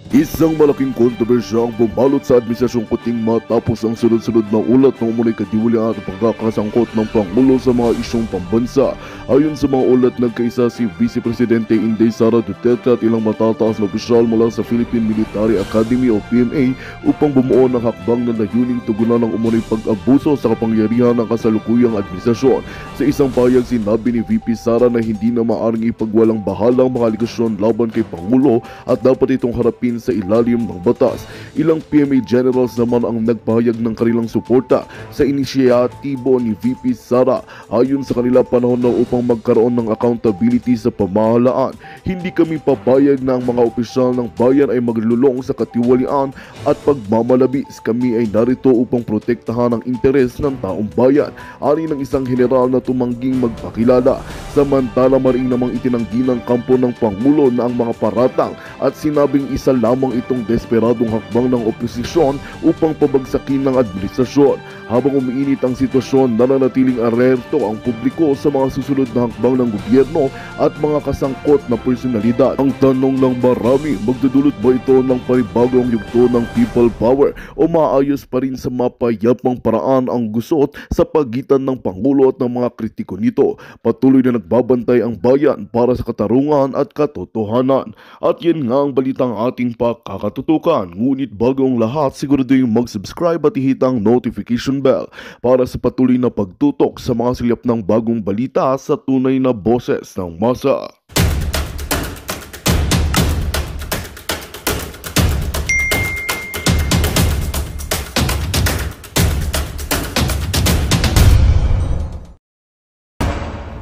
Isang malaking kontrobersya ang bumalot sa Administrasyong Kuting matapos ang sunod-sunod na ulat ng umunay kadiwalian at pagkakasangkot ng Pangulo sa mga isyong pambansa. Ayon sa mga ulat, nagkaisa si Vice Presidente Inday Sara Duterte at ilang matataas na opisyal mula sa Philippine Military Academy o PMA upang bumuo ng hakbang na layuning tugunan ng umunay pag-abuso sa kapangyarihan ng kasalukuyang administrasyon. Sa isang pahayag, sinabi ni VP Sara na hindi na maaaring ipagwalang bahalang mga aligasyon laban kay Pangulo at dapat itong harapin sa ilalim ng batas. Ilang PMA generals naman ang nagpahayag ng kanilang suporta sa inisyatibo ni VP Sara. Ayon sa kanila, panahon na upang magkaroon ng accountability sa pamahalaan. Hindi kami papayag na ang mga opisyal ng bayan ay maglulong sa katiwalian at pagmamalabis. Kami ay narito upang protektahan ang interes ng taong bayan. Ani ng isang general na tumangging magpakilala. Samantala, maring namang itinanggi ng kampo ng Pangulo na ang mga paratang at sinabing isa lamang itong desperadong hakbang ng oposisyon upang pabagsakin ng administrasyon. Habang umiinit ang sitwasyon, nananatiling alerto ang publiko sa mga susunod na hakbang ng gobyerno at mga kasangkot na personalidad. Ang tanong ng marami, magdudulot ba ito ng panibagong yugto ng people power o maayos pa rin sa mapayapang paraan ang gusot sa pagitan ng Pangulo at ng mga kritiko nito? Patuloy na nagbabantay ang bayan para sa katarungan at katotohanan. At yan nga ang balitang ating pakakatutukan. Ngunit bago ang lahat, siguraduhin mag-subscribe at ihit ang notification bell para sa patuloy na pagtutok sa mga silip ng bagong balita sa tunay na boses ng masa.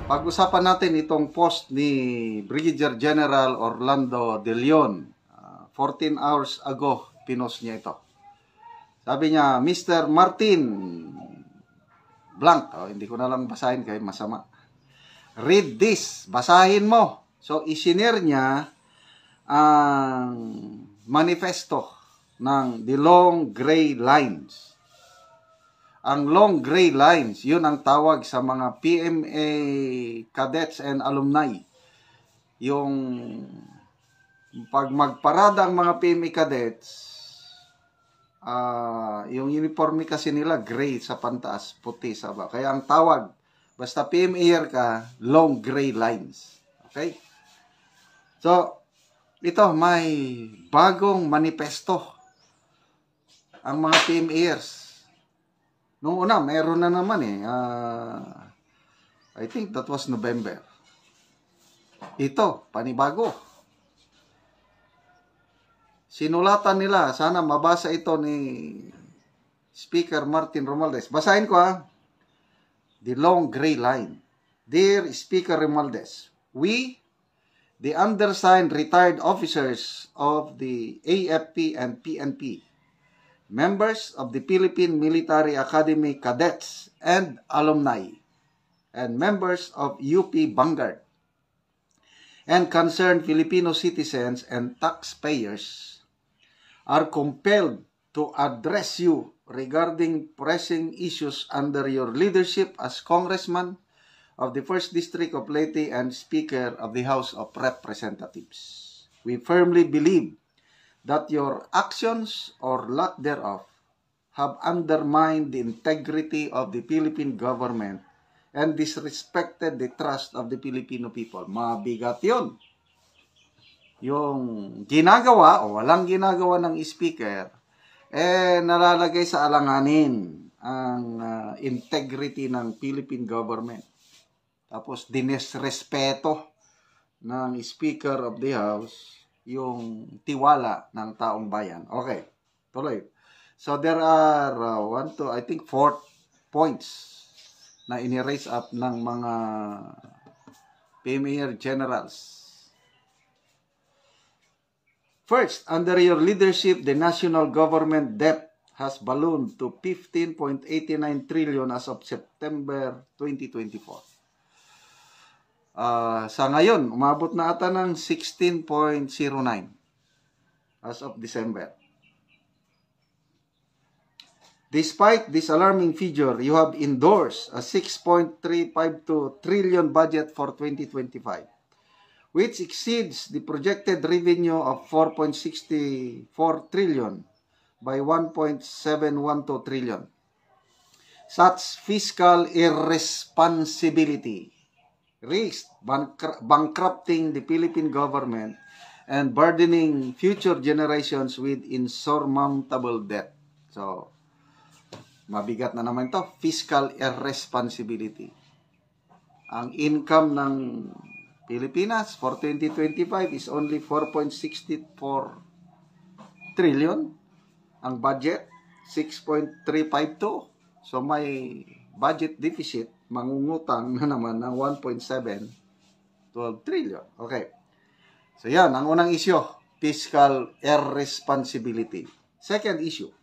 Pag-usapan natin itong post ni Brigadier General Orlando De Leon. 14 hours ago, pinost niya ito. Sabi niya, Mr. Martin Blank. Hindi ko na lang basahin kayo, masama. Read this. Basahin mo. So, isinare niya ang manifesto ng The Long Gray Lines. Ang Long Gray Lines, yun ang tawag sa mga PMA cadets and alumni. Yung pag magparada ang mga PMA cadets, yung uniforme kasi nila gray sa pantaas, puti sa baba. Kaya ang tawag, basta PMA ka, Long Gray Lines. Okay? So, ito may bagong manifesto ang mga PMAers. Nung una, meron na naman I think that was November. Ito, panibago. Sinulatan nila, sana mabasa ito ni Speaker Martin Romualdez. Basahin ko The Long Gray Line. Dear Speaker Romualdez, we, the undersigned retired officers of the AFP and PNP, members of the Philippine Military Academy cadets and alumni, and members of UP Vanguard, and concerned Filipino citizens and taxpayers, are compelled to address you regarding pressing issues under your leadership as Congressman of the 1st District of Leyte and Speaker of the House of Representatives. We firmly believe that your actions or lack thereof have undermined the integrity of the Philippine government and disrespected the trust of the Filipino people. Mabigat yun. Yung ginagawa o walang ginagawa ng speaker, nalalagay sa alanganin ang integrity ng Philippine government. Tapos dinesrespeto ng Speaker of the House yung tiwala ng taong bayan. Okay, tuloy. So there are I think 4 points na ini-raise up ng mga PMA generals. First, under your leadership, the national government debt has ballooned to 15.89 trillion as of September 2024. Sa ngayon, umabot na ata ng 16.09 as of December. Despite this alarming figure, you have endorsed a 6.352 trillion budget for 2025, which exceeds the projected revenue of 4.64 trillion by 1.712 trillion. Such fiscal irresponsibility risks bankrupting the Philippine government and burdening future generations with insurmountable debt. So, mabigat na naman ito, fiscal irresponsibility. Ang income ng Pilipinas for 2025 is only 4.64 trillion. Ang budget, 6.352. So, may budget deficit, mangungutang na naman ng 1.712 trillion. Okay. So, yan, ang unang issue, fiscal irresponsibility. Second issue.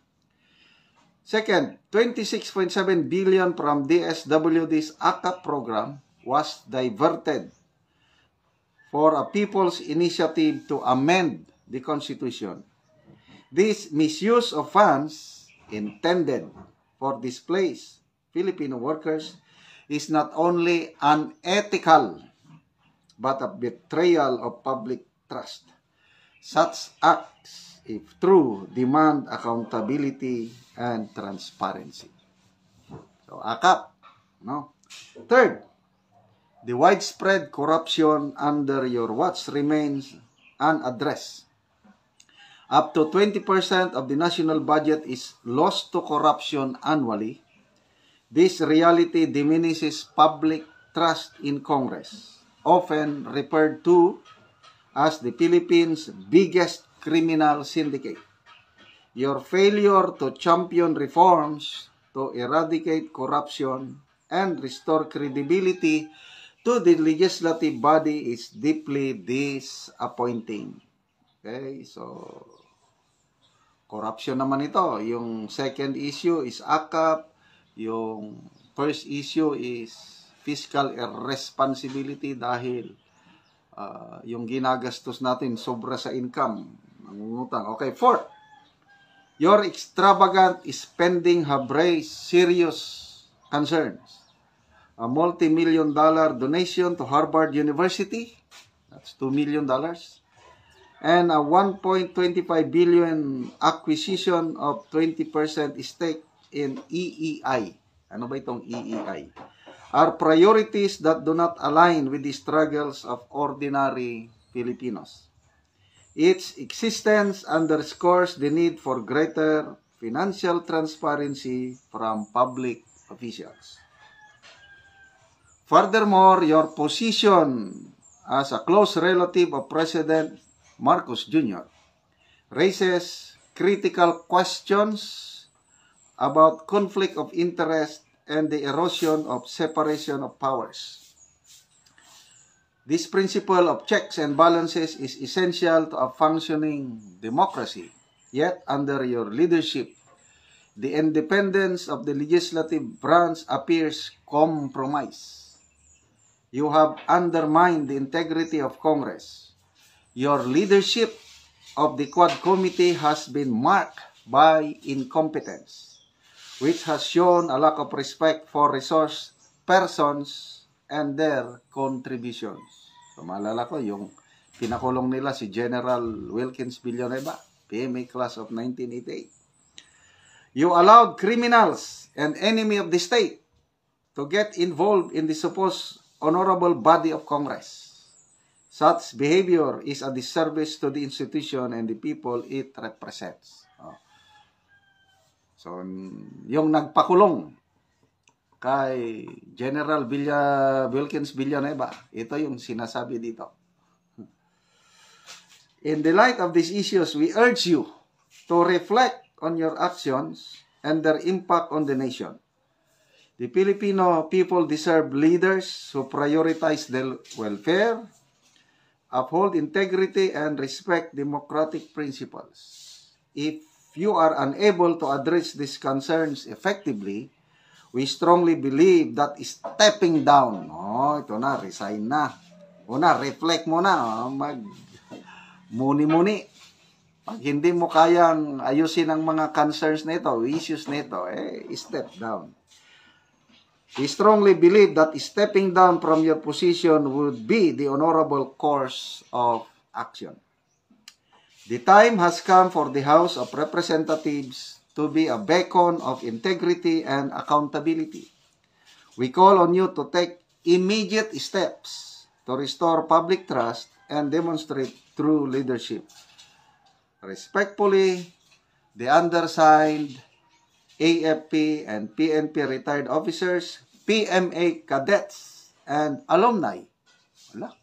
Second, 26.7 billion from DSWD's AKAP program was diverted for a people's initiative to amend the Constitution. This misuse of funds intended for displaced Filipino workers is not only unethical, but a betrayal of public trust. Such acts, if true, demand accountability and transparency. So, AKAP. No? Third, the widespread corruption under your watch remains unaddressed. Up to 20% of the national budget is lost to corruption annually. This reality diminishes public trust in Congress, often referred to as the Philippines' biggest criminal syndicate. Your failure to champion reforms to eradicate corruption and restore credibility to the legislative body is deeply disappointing. Okay, so corruption naman ito. Yung second issue is AKAP. Yung first issue is fiscal irresponsibility dahil yung ginagastos natin sobra sa income. Nangungutang. Okay, fourth. Your extravagant spending have raised serious concerns. A multi-million-dollar donation to Harvard University, that's $2 million, and a 1.25 billion acquisition of 20% stake in EEI. Ano ba itong EEI? Are priorities that do not align with the struggles of ordinary Filipinos. Its existence underscores the need for greater financial transparency from public officials. Furthermore, your position as a close relative of President Marcos Jr. raises critical questions about conflict of interest and the erosion of separation of powers. This principle of checks and balances is essential to a functioning democracy. Yet, under your leadership, the independence of the legislative branch appears compromised. You have undermined the integrity of Congress. Your leadership of the Quad Committee has been marked by incompetence, which has shown a lack of respect for resource persons and their contributions. So, maalala ko, yung pinakulong nila si General Wilkins Villanueva, PMA class of 1988. You allowed criminals and enemy of the state to get involved in the supposed honorable body of Congress. Such behavior is a disservice to the institution and the people it represents. So, yung nagpakulong kay General Wilkins Villanueva, ito yung sinasabi dito. In the light of these issues, we urge you to reflect on your actions and their impact on the nation. The Filipino people deserve leaders who prioritize their welfare, uphold integrity, and respect democratic principles. If you are unable to address these concerns effectively, we strongly believe that stepping down, ito na, resign na. Una, reflect mo na, muni-muni. Pag hindi mo kayang ayusin ang mga concerns na ito, issues na ito, step down. He strongly believed that stepping down from your position would be the honorable course of action. The time has come for the House of Representatives to be a beacon of integrity and accountability. We call on you to take immediate steps to restore public trust and demonstrate true leadership. Respectfully, the undersigned, AFP and PNP retired officers, PMA cadets, and alumni. Wala.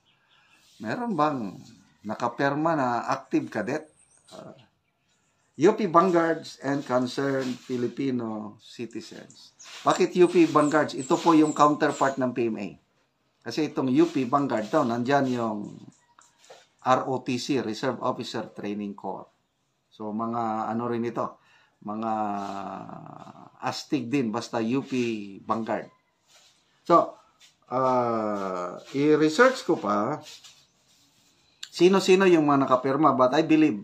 Meron bang nakaperma na active cadet? UP Vanguards and concerned Filipino citizens. Bakit UP Vanguards? Ito po yung counterpart ng PMA. Kasi itong UP Vanguard daw, nandyan yung ROTC, Reserve Officer Training Corps. So mga ano rin ito, mga astig din, basta UP Vanguard. So, i-research ko pa, sino-sino yung mga nakapirma, but I believe,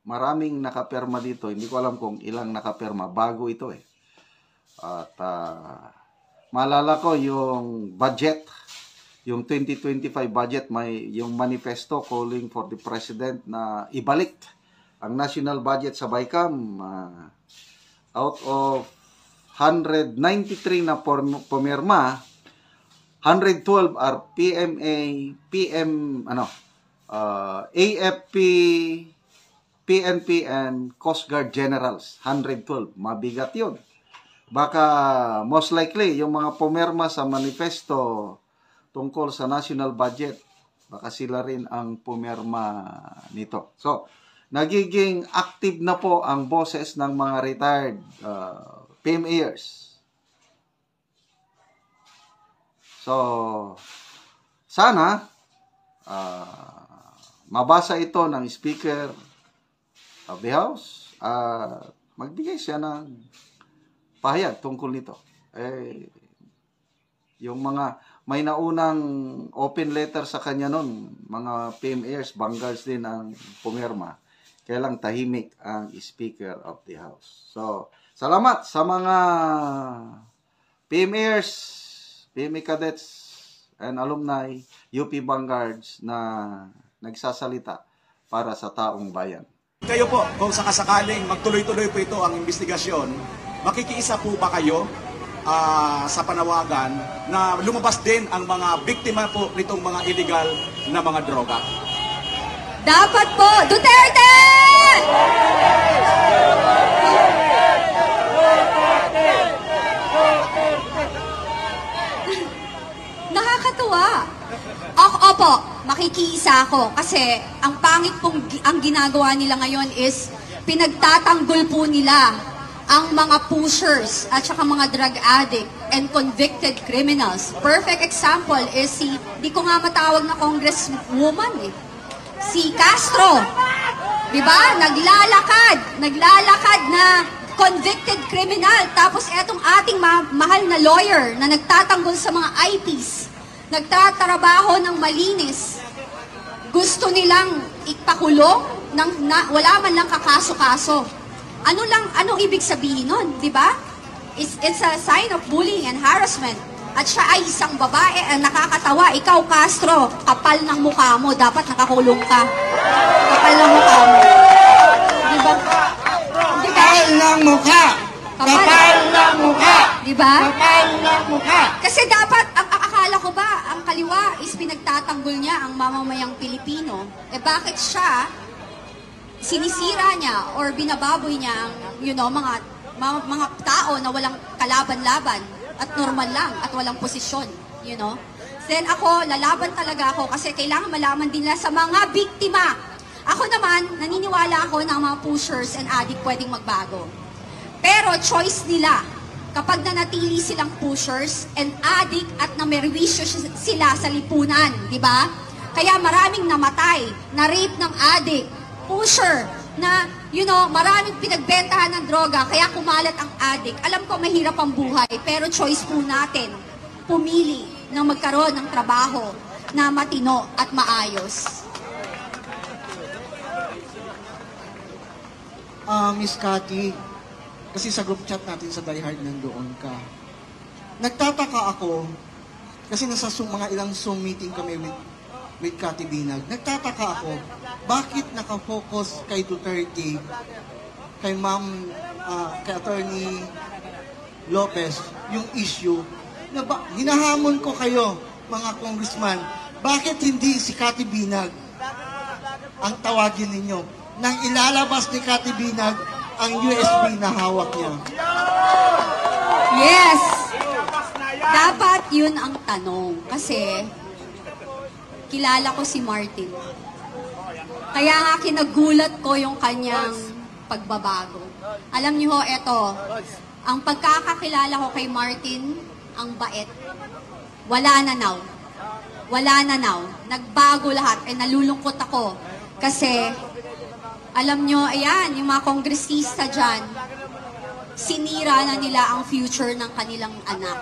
maraming nakapirma dito. Hindi ko alam kung ilang nakapirma, bago ito eh. At maalala ko yung budget, yung 2025 budget, may yung manifesto calling for the President na ibalik ang national budget sa BICAM. Out of 193 na pumirma, 112 are PMA, AFP, PNP, and Coast Guard Generals. 112. Mabigat yun. Baka most likely, yung mga pumirma sa manifesto tungkol sa national budget, baka sila rin ang pumirma nito. So, nagiging active na po ang boses ng mga retired PMAers. So, sana mabasa ito ng Speaker of the House. Magbigay siya ng pahayag tungkol nito. Yung mga may naunang open letter sa kanya nun, mga PMAers, Vanguards din ang pumirma. Kaya lang tahimik ang Speaker of the House. So, salamat sa mga PMAers, PMA cadets, and alumni, UP Vanguards na nagsasalita para sa taong bayan. Kayo po, kung sakasakaling magtuloy-tuloy po ito ang investigasyon, makikiisa po ba kayo sa panawagan na lumabas din ang mga biktima po nitong mga illegal na mga droga? Dapat po! Duterte! Nakakatuwa. Opo, makikiisa ako kasi ang pangit pong ang ginagawa nila ngayon is pinagtatanggol po nila ang mga pushers at saka mga drug addict and convicted criminals. Perfect example is di ko nga matawag na congresswoman eh. Si Castro. Diba? Naglalakad na convicted criminal. Tapos etong ating mahal na lawyer na nagtatanggol sa mga IPs, nagtatrabaho ng malinis. Gusto nilang ipakulong wala man lang kakaso-kaso. Anong ibig sabihin nun, di ba? It's a sign of bullying and harassment. At siya ay isang babae ang nakakatawa. Ikaw, Castro, kapal ng mukha mo. Dapat nakakulong ka. Kapal ng mukha mo. Di ba? Kapal ng mukha! Kapal ng mukha! Di ba? Kapal ng mukha! Kasi dapat, ang akala ko ba, ang kaliwa is pinagtatanggol niya ang mamamayang Pilipino. Bakit siya sinisira niya or binababoy niya ang, mga tao na walang kalaban-laban at normal lang at walang posisyon, Then ako, lalaban talaga ako kasi kailangan malaman din nila sa mga biktima. Ako naman, naniniwala ako na ang mga pushers and addict pwedeng magbago. Pero choice nila. Kapag nanatili silang pushers and addict at namerwisyo sila sa lipunan, di ba? Kaya maraming namatay, na-rape ng addict, pusher, na, maraming pinagbentahan ng droga, kaya kumalat ang addict. Alam ko mahirap ang buhay, pero choice po natin, pumili na magkaroon ng trabaho na matino at maayos. Miss Cathy, kasi sa group chat natin sa Die Hard nandoon ka. nagtataka ako, kasi nasa mga ilang Zoom meeting kami with Kati Binag, nagtataka ako, bakit nakafocus kay Duterte, kay kay Attorney Lopez, yung issue, na hinahamon ko kayo, mga congressman, bakit hindi si Kati Binag ang tawagin ninyo nang ilalabas ni Kati Binag ang USB na hawak niya? Yes! Dapat yun ang tanong. Kasi, kilala ko si Martin. Kaya nga kinagulat ko yung kanyang pagbabago. Alam niyo ho, eto, ang pagkakakilala ko kay Martin, ang bait. Wala na now. Wala na now. Nagbago lahat. Nalulungkot ako. Kasi, alam nyo, ayan, yung mga kongresista dyan, sinira na nila ang future ng kanilang anak.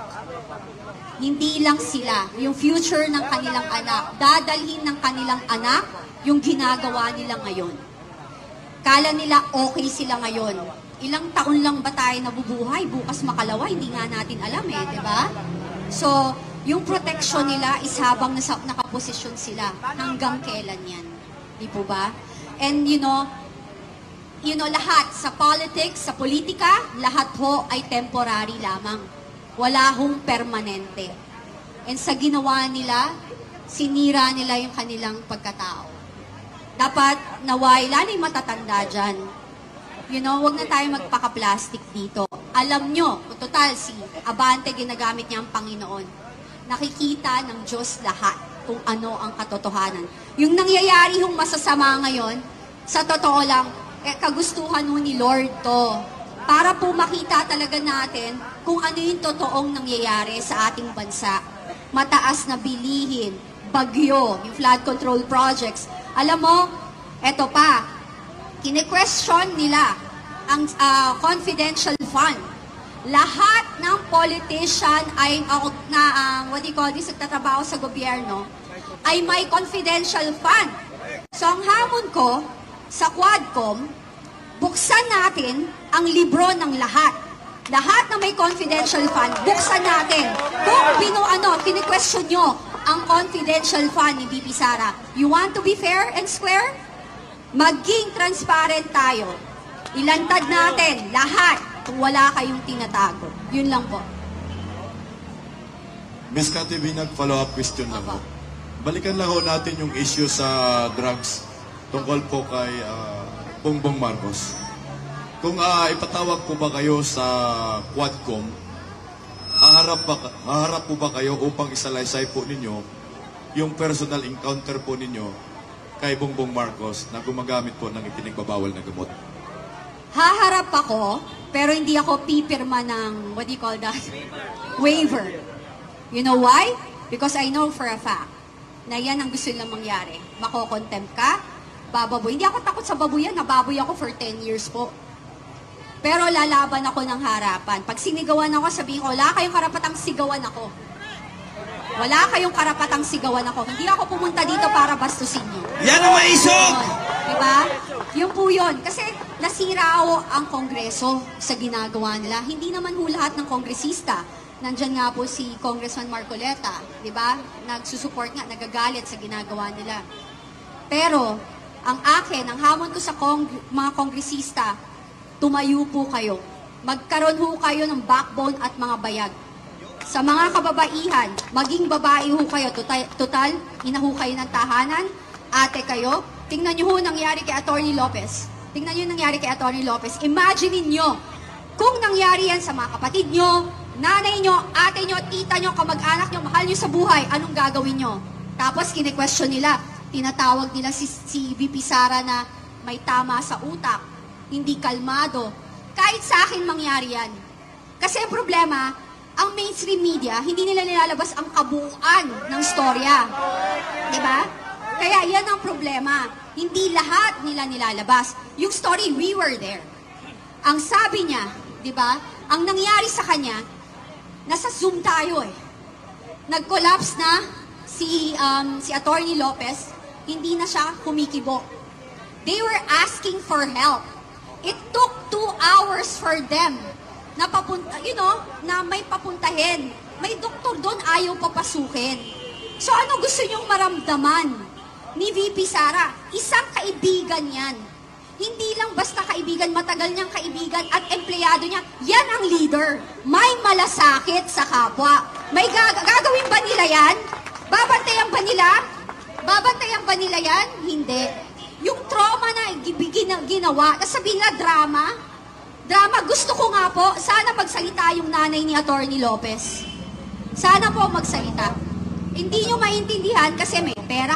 Hindi lang sila, yung future ng kanilang anak, dadalhin ng kanilang anak yung ginagawa nila ngayon. Kala nila okay sila ngayon. Ilang taon lang ba tayo nabubuhay? Bukas makalawa, hindi nga natin alam di ba? So, yung protection nila is habang nakaposisyon sila. Hanggang kailan yan? Di po ba? And you know, lahat sa politics, sa politika, lahat ho ay temporary lamang. Wala hong permanente. And sa ginawa nila, sinira nila yung kanilang pagkatao. Dapat naway, lalo yung matatanda dyan. You know, wag na tayo magpaka-plastic dito. Alam nyo, total, si Abante ginagamit niya ang Panginoon. Nakikita ng Diyos lahat kung ano ang katotohanan. Yung nangyayari hong masasama ngayon, sa totoo lang, kagustuhan ho ni Lord to. Para po makita talaga natin kung ano yung totoong nangyayari sa ating bansa. Mataas na bilihin, bagyo, yung flood control projects. Alam mo, eto pa, kine-question nila ang confidential fund. Lahat ng politician ay, nagtatrabaho sa gobyerno, ay may confidential fund. So ang hamon ko, sa Quadcom, buksan natin ang libro ng lahat. Lahat na may confidential fund, buksan natin. Kung kini-question nyo ang confidential fund ni BP Sara, you want to be fair and square? Maging transparent tayo. Ilantad natin lahat kung wala kayong tinatago. Yun lang po. Ms. Kati Binag, follow-up question lang po. Balikan lang ho natin yung issue sa drugs tungkol po kay Bongbong Marcos. Kung ipatawag po ba kayo sa Quadcom, haharap po ba kayo upang isalaysay po ninyo yung personal encounter po ninyo kay Bongbong Marcos na gumagamit po ng ipinagbabawal na gamot? Haharap ako, pero hindi ako pipirma ng, waiver. You know why? Because I know for a fact na yan ang gusto nilang mangyari. Makokontempt ka, bababoy. Hindi ako takot sa baboy yan, nababoy ako for 10 years po. Pero lalaban ako ng harapan. Pag sinigawan ako, sabihin ko, wala kayong karapatang sigawan ako. Wala kayong karapatang sigawan ako. Hindi ako pumunta dito para bastusin nyo. Yan ang maisog! Diba? Yung po yun. Kasi nasira ang Kongreso sa ginagawa nila. Hindi naman ho lahat ng kongresista. Nandyan nga po si Congressman Marcoleta. Diba? Nagsusupport nga, nagagalit sa ginagawa nila. Pero, ang akin, ang hamon ko sa mga kongresista, tumayo po kayo. Magkaroon ho kayo ng backbone at mga bayag. Sa mga kababaihan, maging babae ho kayo. Total, ina ho kayo ng tahanan, ate kayo. Tingnan nyo ho nangyari kay Atty. Lopez. Tingnan nyo nangyari kay Atty. Lopez. Imagine niyo kung nangyari yan sa mga kapatid nyo, nanay nyo, ate nyo, tita nyo, kamag-anak nyo, mahal nyo sa buhay, anong gagawin nyo? Tapos kine-question nila, tinatawag nila si VP Sara na may tama sa utak, hindi kalmado. Kahit sa akin mangyari yan. Kasi ang problema, ang mainstream media, hindi nila nilalabas ang kabuuan ng storya. Diba? Kaya yan ang problema. Hindi lahat nila nilalabas. Yung story, we were there. Ang sabi niya, diba, ang nangyari sa kanya, nasa Zoom tayo Nag-collapse na si Atty. Lopez, hindi na siya kumikibo. They were asking for help. It took 2 hours for them na na may papuntahin. May doktor doon, ayaw papasukin. So ano gusto niyong maramdaman ni VP Sara? Isang kaibigan yan. Hindi lang basta kaibigan, matagal niyang kaibigan at empleyado niya. Yan ang leader. May malasakit sa kapwa. May gagawin ba nila yan? Babantayan ba nila? Babantayan ba nila yan? Hindi. Yung trauma na ginawa, sabihin nila drama. Drama, gusto ko nga po, sana magsalita yung nanay ni Atty. Lopez. Sana po magsalita. Hindi nyo maintindihan kasi may pera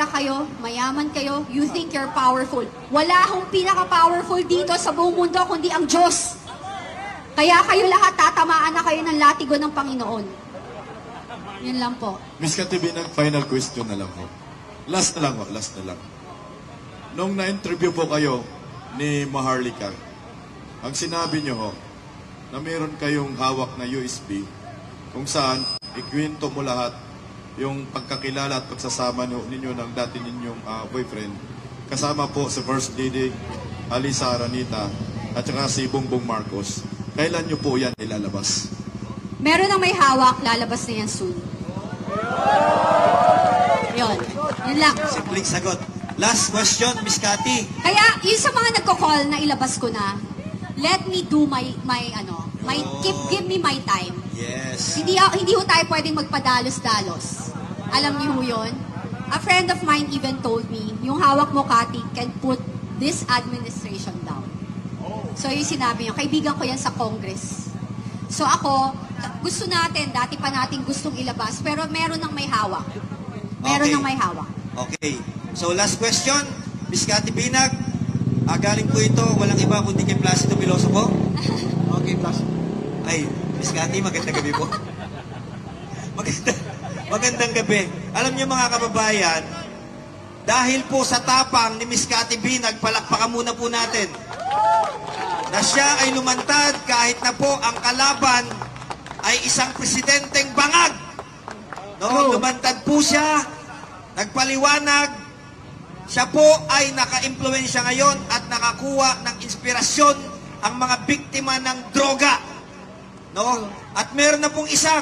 kayo, mayaman kayo, you think you're powerful. Wala akong pinaka-powerful dito sa buong mundo kundi ang Diyos. Kaya kayo lahat tatamaan na kayo ng latigo ng Panginoon. Yun lang po. Miss Katibinag, final question na lang po. Last na lang. Nung na-interview po kayo ni Maharlika, ang sinabi nyo ho, na meron kayong hawak na USB, kung saan ikwento mo lahat yung pagkakilala at pagsasama ninyo ng dati ninyong boyfriend, kasama po si First Lady Alisa Aranita at saka si Bongbong Marcos. Kailan nyo po yan ilalabas? Meron ng may hawak, lalabas na yan soon. Yun lang. Simpleng sagot. Last question, Miss Cathy. Kaya, yung sa mga nagko-call na ilabas ko na, let me do give me my time. Yes. Hindi ho tayo pwedeng magpadalos-dalos. Alam niyo ho yun? A friend of mine even told me, yung hawak mo, Cathy, can put this administration down. So yung sinabi niya, kaibigan ko yan sa Congress. So ako, gusto natin, dati pa natin gustong ilabas, pero meron ng may hawak. Okay. So last question, Miss Cathy Binag. Galing po ito, walang iba kundi kay Placido Piloso po. Okay, plus. Ay, Miss Cathy, magandang gabi po. Magandang gabi. Alam niyo mga kababayan, dahil po sa tapang ni Miss Cathy Binag, palakpakan muna po natin, na siya ay lumantad kahit na po ang kalaban ay isang presidenteng bangag. Lumantad po siya, nagpaliwanag, siya po ay naka-impluensya ngayon at nakakuha ng inspirasyon ang mga biktima ng droga. At meron na pong isang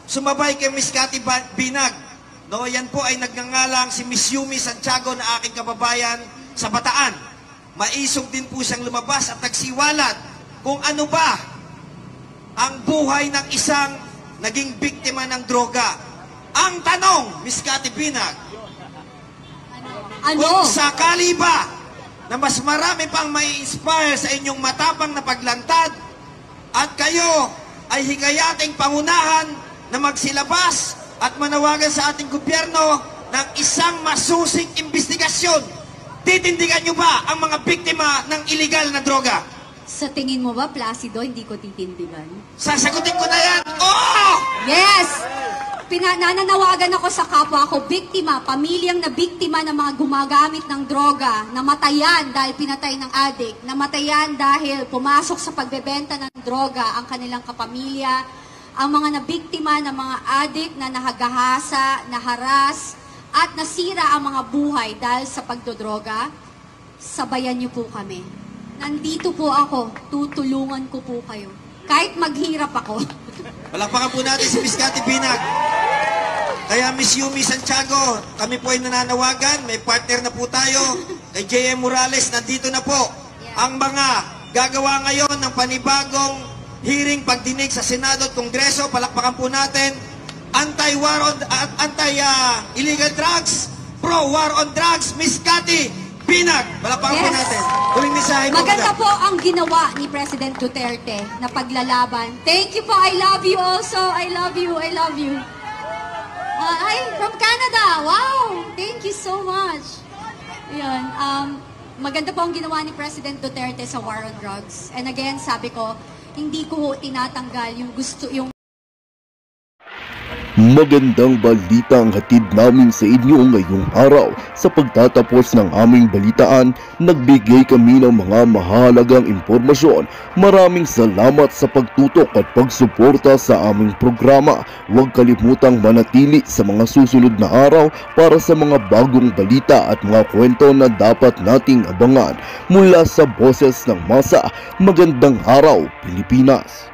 sumabay kay Miss Cathy Binag. Yan po ay nagngangalang si Miss Yumi Santiago na aking kababayan sa Bataan. Maisog din po siyang lumabas at nagsiwalat kung ano ba ang buhay ng isang naging biktima ng droga. Ang tanong, Miss Cathy Binag, kung sakali ba na mas marami pang may inspire sa inyong matapang na paglantad at kayo ay hikayating pangunahan na magsilabas at manawagan sa ating gobyerno ng isang masusing investigasyon, titindigan nyo ba ang mga biktima ng illegal na droga? Sa tingin mo ba, Placido, hindi ko titindigan? Sasagutin ko na yan! Oo! Yes! Nananawagan ako sa kapwa ko, biktima, pamilyang na biktima ng mga gumagamit ng droga, namatayan dahil pinatay ng addict, namatayan dahil pumasok sa pagbebenta ng droga ang kanilang kapamilya, ang mga nabiktima ng mga addict na nahagahasa, naharas, at nasira ang mga buhay dahil sa pagdodroga, sabayan niyo po kami. Nandito po ako, tutulungan ko po kayo. Kahit maghirap ako. Palakpakan po natin si Miss Cathy Binag. Kaya Miss Yumi Santiago, kami po ay nananawagan, may partner na po tayo, kay J.M. Morales, nandito na po ang mga gagawa ngayon ng panibagong hearing pagdinig sa Senado at Kongreso. Palakpakan po natin, anti-illegal drugs, pro-war on drugs, Miss Cathy Binag. Palakpakan po natin. Huling mensahe po. Maganda po ang ginawa ni President Duterte na paglalaban. Thank you po. I love you also. I love you. I love you. From Canada. Wow. Thank you so much. Yun. Maganda po ang ginawa ni President Duterte sa war on drugs. And again, sabi ko, hindi ko tinatanggal yung gusto, yung Magandang balita ang hatid namin sa inyo ngayong araw. Sa pagtatapos ng aming balitaan, nagbigay kami ng mga mahalagang impormasyon. Maraming salamat sa pagtutok at pagsuporta sa aming programa. Huwag kalimutang manatili sa mga susunod na araw para sa mga bagong balita at mga kwento na dapat nating abangan. Mula sa Boses ng Masa, magandang araw Pilipinas!